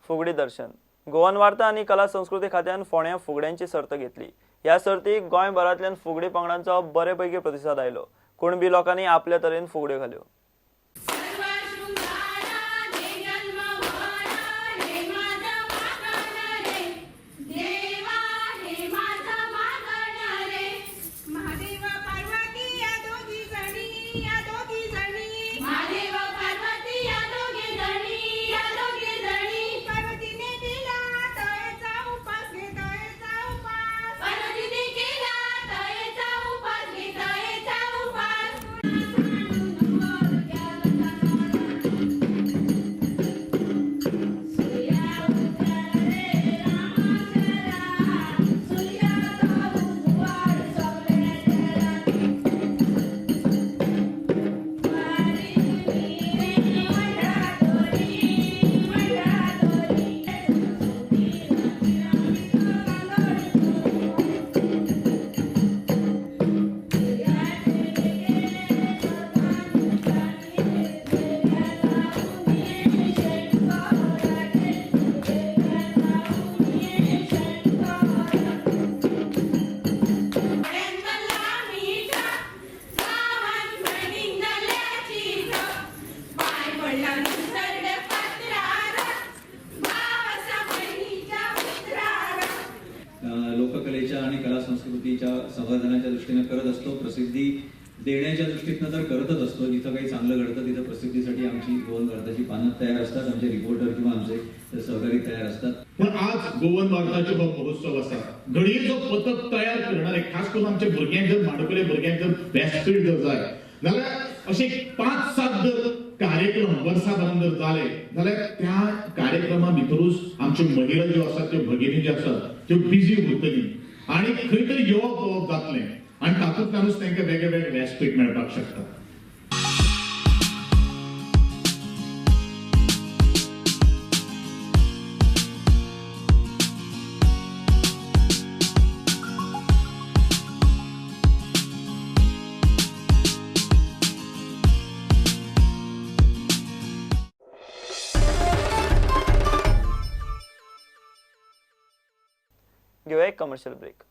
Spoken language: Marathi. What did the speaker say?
फुगडी दर्शन गोवन वार्ता आणि कला संस्कृती खात्यान फोंड्या फुगड्यांची सर्त घेतली। ह्या सर्तीक गोंयभरांतल्यान फुगडी पंगडांचो बरेपैकी प्रतिसाद आयलो। कुणबी लोकांनी आपल्या तरेन फुगड्यो घाल्यो। लोककलेच्या आणि कला संस्कृतीच्या संवर्धनाच्या दृष्टीने करत असतो। प्रसिद्धी देण्याच्या दृष्टीने तर करतच असतो। जिथं काही चांगलं घडतं तिथं प्रसिद्धीसाठी आमची गोवन वार्ताची पानं तयार असतात, आमचे रिपोर्टर किंवा आमचे सहकारी तयार असतात। पण आज गोवन वार्ताचे महोत्सव असा घडये जो पथक तयार करणारे खास करून आमचे भुरग्यांक जर माडकले भुरग्यांक जर व्यासपीठ जर जाय जाल्यार असे 5-7 जर कार्यक्रम वर्साभरान जर जाले जाल्यार त्या कार्यक्रमा भितरूच आमच्यो महिला ज्यो आसात त्यो भगिनी ज्यो आसात त्यो बिजी उरतली आणि खंय तरी येवप पळोवप जातलें आणि तातूंतल्यानूच तांकां वेगळे वेगळे व्यासपीठ मेळपाक शकता। घेऊया एक कमर्शियल ब्रेक।